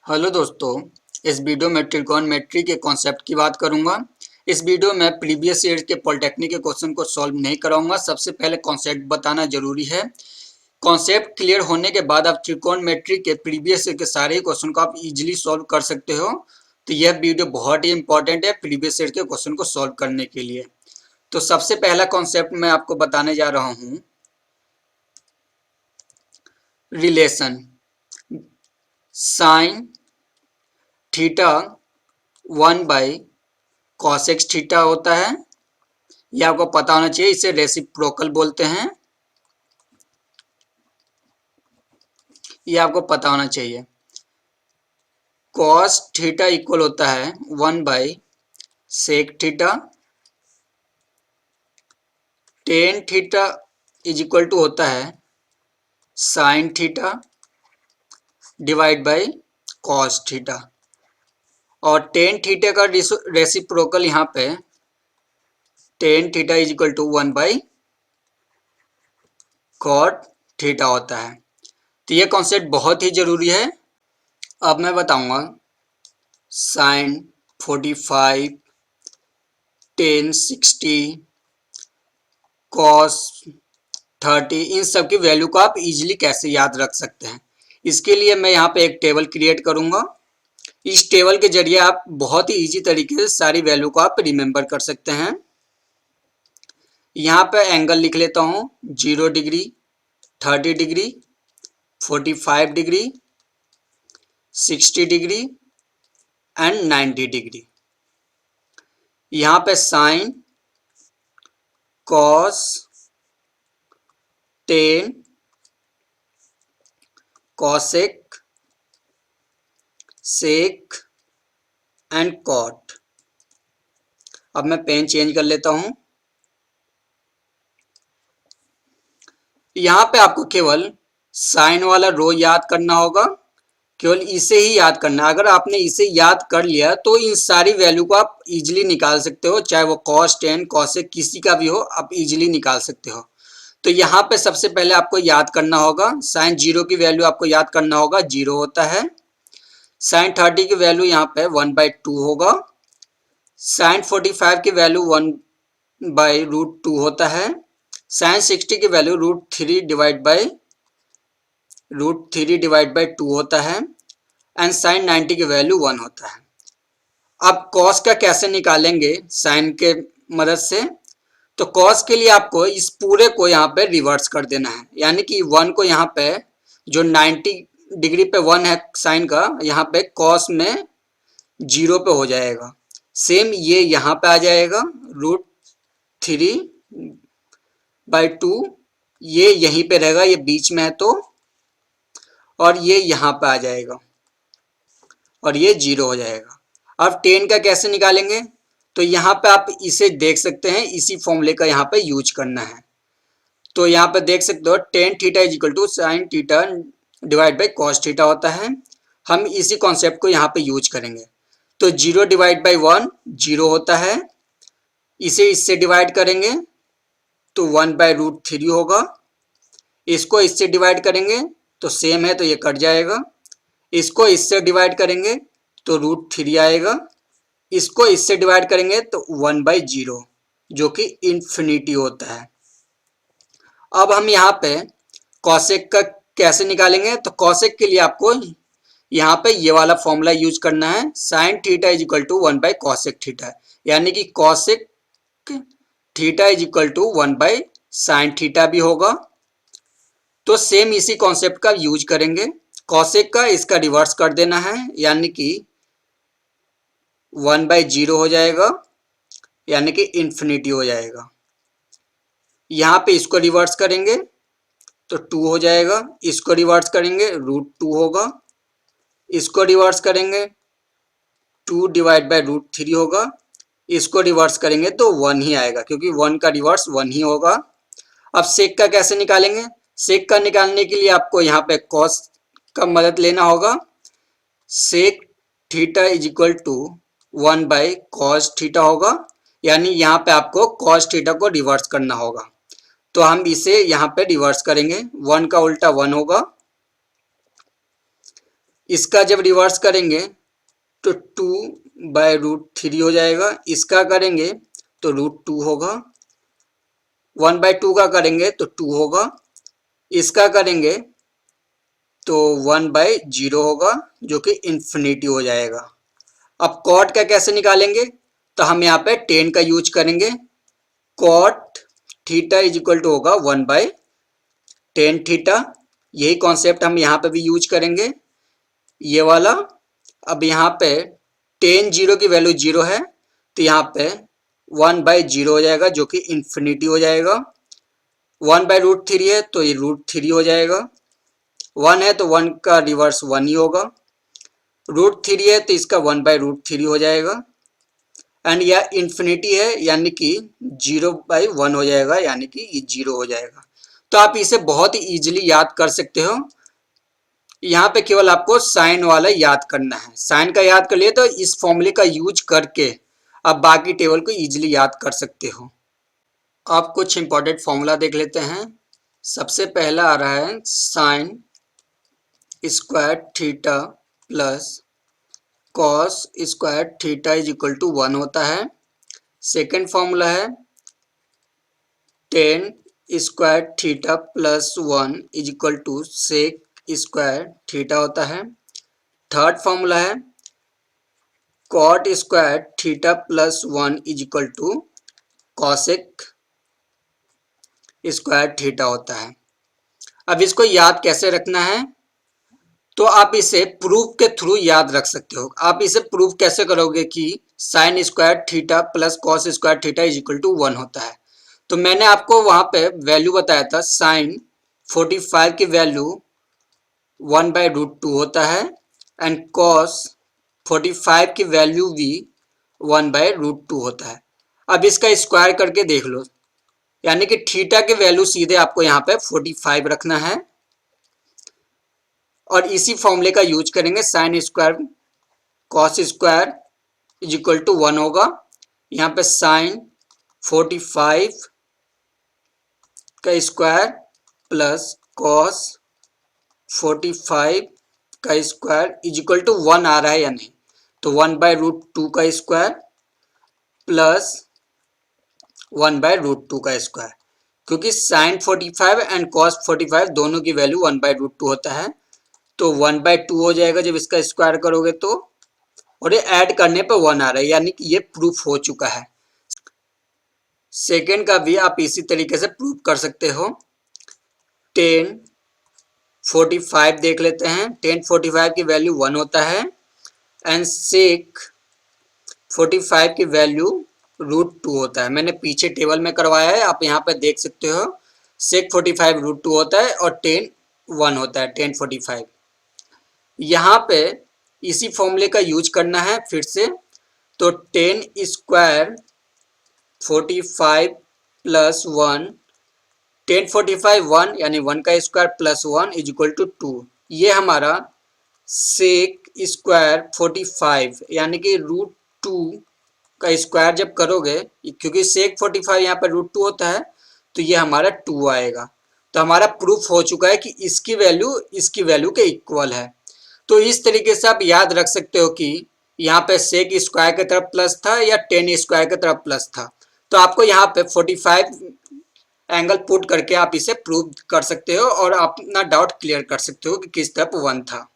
Hello दोस्तों, इस video में ट्रिगोनोमेट्री के कॉन्सेप्ट की बात करूंगा। इस वीडियो में प्रीवियस ईयर के पॉलिटेक्निक के क्वेश्चन को सॉल्व नहीं कराऊंगा। सबसे पहले कॉन्सेप्ट बताना जरूरी है। कॉन्सेप्ट क्लियर होने के बाद आप ट्रिगोनोमेट्री के प्रीवियस ईयर के सारे क्वेश्चन को आप इजीली सॉल्व कर सकते हो। तो यह वीडियो बहुत ही इंपॉर्टेंट है प्रीवियस ईयर के क्वेश्चन को सॉल्व करने के लिए। तो सबसे पहला कॉन्सेप्ट मैं आपको बताने जा रहा हूँ, relation sine theta 1/cos theta होता है। ये आपको पता होना चाहिए। इसे रेसिप्रोकल बोलते हैं। ये आपको पता होना चाहिए। cos थीटा इक्वल होता है 1/sec theta. tan theta is equal to होता है sin theta divide by cos theta. और tan थीटा का रेसिप्रोकल यहाँ पे tan theta is equal to 1/cot theta होता है। तो ये कॉन्सेप्ट बहुत ही जरूरी है। अब मैं बताऊंगा sin 45, tan 60, cos 30, इन सब की वैल्यू को आप इजीली कैसे याद रख सकते हैं। इसके लिए मैं यहाँ पे एक टेबल क्रिएट करूंगा। इस टेबल के जरिए आप बहुत ही इजी तरीके से सारी वैल्यू को आप रिमेंबर कर सकते हैं। यहाँ पे एंगल लिख लेता हूँ 0 degree, 30 degree, 45 degree, 60 degree and 90 degree. यहाँ पे sine, cos, tan, cosec, sec and cot. अब मैं पेन चेंज कर लेता हूं। यहां पे आपको केवल साइन वाला रो याद करना होगा, केवल इसे ही याद करना है। अगर आपने इसे याद कर लिया तो इन सारी वैल्यू को आप इजीली निकाल सकते हो, चाहे वो कॉस, टेन, कॉसेक किसी का भी हो, आप इजीली निकाल सकते हो। तो यहाँ पे सबसे पहले आपको याद करना होगा साइन 0 की वैल्यू आपको याद करना होगा 0 होता है। साइन 30 की वैल्यू यहाँ पे 1/2 होगा। साइन 45 की वैल्यू 1/√2 होता है। साइन 60 की वैल्यू √3 डिवाइड बाई 2 होता है। एंड साइन 90 की वैल्यू 1 होता है। अब कॉस का कैसे निकालेंगे साइन के मदद से? तो कॉस के लिए आपको इस पूरे को यहाँ पे रिवर्स कर देना है, यानी कि 1 को यहाँ पे जो 90 डिग्री पे 1 है साइन का, यहाँ पे कॉस में 0 पे हो जाएगा। सेम ये यहाँ पे आ जाएगा √3/2, ये यहीं पे रहेगा, ये बीच में है तो, और ये यहाँ पे आ जाएगा और ये 0 हो जाएगा। अब 10 का कैसे निकालेंगे? तो यहाँ पे आप इसे देख सकते हैं, इसी फॉर्मूले का यहाँ पे यूज करना है। तो यहाँ पे देख सकते हो tan theta is equal to sine theta divide by cos theta होता है। हम इसी कॉन्सेप्ट को यहाँ पे यूज करेंगे। तो 0 डिवाइड बाई 1 0 होता है। इसे इससे डिवाइड करेंगे तो 1/√3 होगा। इसको इससे डिवाइड करेंगे तो सेम है तो ये कट जाएगा। इसको इससे डिवाइड करेंगे तो √3 आएगा। इसको इससे डिवाइड करेंगे तो 1/0, जो कि इन्फिनिटी होता है। अब हम यहाँ पे कॉसेक का कैसे निकालेंगे? तो कॉसेक के लिए आपको यहाँ पे ये वाला फॉर्मूला यूज करना है, sine theta is equal to 1/कॉसेक थीटा, यानी कि cosec theta is equal to 1/साइन थीटा भी होगा। तो सेम इसी कॉन्सेप्ट का यूज करेंगे। कॉसेक का इसका रिवर्स कर देना है, यानी कि 1/0 हो जाएगा, यानी कि इन्फिनिटी हो जाएगा। यहाँ पे इसको रिवर्स करेंगे तो 2 हो जाएगा। इसको रिवर्स करेंगे √2 होगा। इसको रिवर्स करेंगे 2 डिवाइड बाई √3 होगा। इसको रिवर्स करेंगे तो 1 ही आएगा, क्योंकि 1 का रिवर्स 1 ही होगा। अब सेक का कैसे निकालेंगे? सेक का निकालने के लिए आपको यहाँ पे कॉस का मदद लेना होगा। Sec theta is equal to 1/cos theta होगा, यानी यहाँ पे आपको cos थीटा को रिवर्स करना होगा। तो हम इसे यहाँ पे रिवर्स करेंगे, 1 का उल्टा 1 होगा। इसका जब रिवर्स करेंगे तो 2/√3 हो जाएगा, इसका करेंगे तो √2 होगा, 1/2 का करेंगे तो 2 होगा, इसका करेंगे तो 1/0 होगा जो कि इन्फिनिटी हो जाएगा। अब कॉट का कैसे निकालेंगे, तो हम यहाँ पे टेन का यूज करेंगे। Cot theta is equal to होगा 1/tan थीटा, यही कॉन्सेप्ट हम यहाँ पे भी यूज करेंगे, ये वाला। अब यहाँ पे tan 0 की वैल्यू 0 है तो यहाँ पे 1/0 हो जाएगा जो कि इन्फिनिटी हो जाएगा। 1/√3 है तो ये √3 हो जाएगा, 1 है तो 1 का रिवर्स 1 ही होगा, √3 है तो इसका 1/√3 हो जाएगा, एंड यह इन्फिनिटी है यानी कि 0/1 हो जाएगा, यानी कि ये 0 हो जाएगा। तो आप इसे बहुत ही इजीली याद कर सकते हो। यहाँ पे केवल आपको साइन वाला याद करना है, साइन का याद कर लिए तो इस फॉर्मूले का यूज करके आप बाकी टेबल को इजीली याद कर सकते हो। अब कुछ इंपॉर्टेंट फॉर्मूला देख लेते हैं। सबसे पहला आ रहा है sine square theta plus cos square theta is equal to 1 होता है। सेकेंड फॉर्मूला है tan square theta plus 1 is equal to sec square theta होता है। थर्ड फॉर्मूला है cot square theta plus 1 is equal to cosec square theta होता है। अब इसको याद कैसे रखना है, तो आप इसे प्रूफ के थ्रू याद रख सकते हो। आप इसे प्रूफ कैसे करोगे कि sine square theta plus cos square theta is equal to 1 होता है। तो मैंने आपको वहां पे वैल्यू बताया था, साइन 45 की वैल्यू 1/√2 होता है एंड कॉस 45 की वैल्यू भी 1/√2 होता है। अब इसका स्क्वायर करके देख लो, यानी कि थीटा की वैल्यू सीधे आपको यहाँ पे 45 रखना है और इसी फॉर्मूले का यूज करेंगे। Sine square cos square is equal to 1 होगा, यहाँ पे साइन 45 का स्क्वायर प्लस कॉस 45 का स्क्वायर इज इक्वल टू 1 आ रहा है या नहीं, तो 1/√2 का स्क्वायर प्लस 1/√2 का स्क्वायर, क्योंकि साइन 45 एंड कॉस 45 दोनों की वैल्यू 1/√2 होता है, तो 1/2 हो जाएगा जब इसका स्क्वायर करोगे तो, और ये ऐड करने पर 1 आ रहा है, यानी कि ये प्रूफ हो चुका है। सेकेंड का भी आप इसी तरीके से प्रूफ कर सकते हो। tan 45 देख लेते हैं, tan 45 की वैल्यू 1 होता है एंड सेक 45 की वैल्यू √2 होता है। मैंने पीछे टेबल में करवाया है, आप यहाँ पे देख सकते हो। सेक 45 √2 होता है और tan 1 होता है, tan 45। यहाँ पे इसी फॉर्मूले का यूज करना है फिर से, तो tan स्क्वायर 45 प्लस 1, tan 45 1 यानी 1 का square plus 1 is equal to 2। ये हमारा सेक स्क्वायर 45 यानी कि √2 का स्क्वायर जब करोगे, क्योंकि सेक 45 यहाँ पर √2 होता है, तो ये हमारा 2 आएगा। तो हमारा प्रूफ हो चुका है कि इसकी वैल्यू के इक्वल है। तो इस तरीके से आप याद रख सकते हो कि यहाँ पे सेक स्क्वायर की तरफ प्लस था या tan स्क्वायर की तरफ प्लस था। तो आपको यहाँ पे 45 एंगल पुट करके आप इसे प्रूव कर सकते हो और अपना डाउट क्लियर कर सकते हो कि किस तरफ 1 था।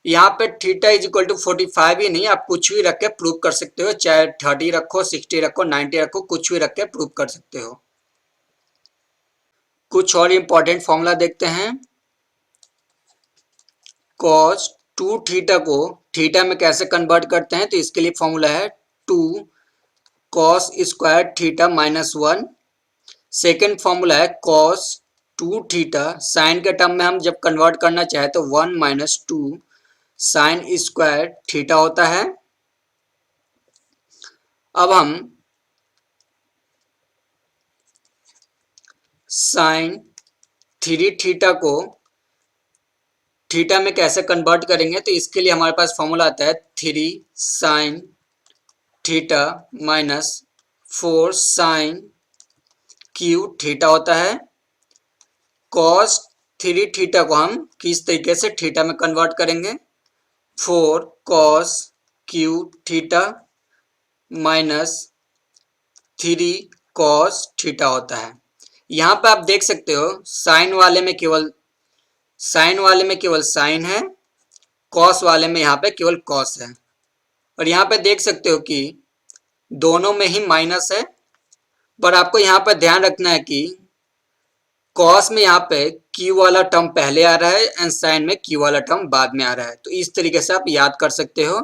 यहाँ पे थीटा इज इक्वल टू 45 ही नहीं, आप कुछ भी रख के प्रूव कर सकते हो, चाहे 30 रखो, 60 रखो, 90 रखो, कुछ भी रख के प्रूव कर सकते हो। कुछ और इंपॉर्टेंट फॉर्मूला देखते हैं। कॉस 2 थीटा को थीटा में कैसे कन्वर्ट करते हैं, तो इसके लिए फॉर्मूला है 2 cos square theta minus 1। Second formula है कॉस 2 थीटा, साइन के टर्म में हम जब कन्वर्ट करना चाहे तो 1 माइनस 2 साइन स्क्वायर थीटा होता है। अब हम साइन 3 थीटा को थीटा में कैसे कन्वर्ट करेंगे, तो इसके लिए हमारे पास फॉर्मूला आता है 3 sine theta minus 4 sine cube theta होता है। कॉस 3 थीटा को हम किस तरीके से थीटा में कन्वर्ट करेंगे, 4 cos Q theta minus 3 cos theta होता है। यहाँ पे आप देख सकते हो साइन वाले में केवल साइन है, कॉस वाले में यहाँ पे केवल कॉस है। और यहाँ पे देख सकते हो कि दोनों में ही माइनस है, पर आपको यहाँ पर ध्यान रखना है कि कॉस में यहाँ पे क्यू वाला टर्म पहले आ रहा है एंड साइन में क्यू वाला टर्म बाद में आ रहा है। तो इस तरीके से आप याद कर सकते हो।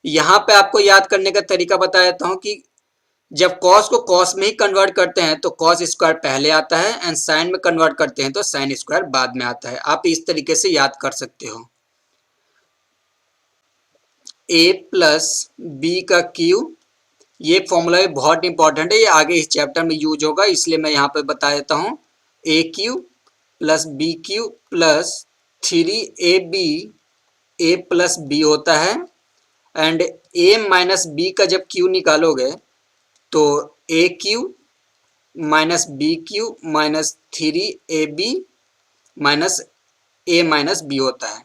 यहाँ पे आपको याद करने का तरीका बता देता हूँ कि जब कॉस को कॉस में ही कन्वर्ट करते हैं तो कॉस स्क्वायर पहले आता है एंड साइन में कन्वर्ट करते हैं तो साइन स्क्वायर बाद में आता है। आप इस तरीके से याद कर सकते हो। ए प्लस बी का क्यू, ये फॉर्मूला भी बहुत इंपॉर्टेंट है, ये आगे इस चैप्टर में यूज होगा, इसलिए मैं यहाँ पे बता देता हूँ। A cube plus B cube plus 3ab A plus B होता है एंड ए माइनस बी का जब क्यू निकालोगे तो A cube minus B cube minus 3ab minus A minus B होता है।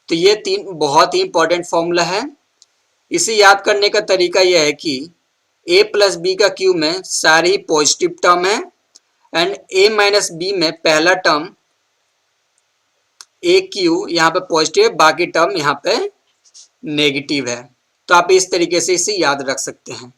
तो ये तीन बहुत ही इंपॉर्टेंट फॉर्मूला है। इसे याद करने का तरीका यह है कि a प्लस बी का क्यू में सारी पॉजिटिव टर्म है एंड a माइनस बी में पहला टर्म ए क्यू यहाँ पे पॉजिटिव है, बाकी टर्म यहाँ पे नेगेटिव है। तो आप इस तरीके से इसे याद रख सकते हैं।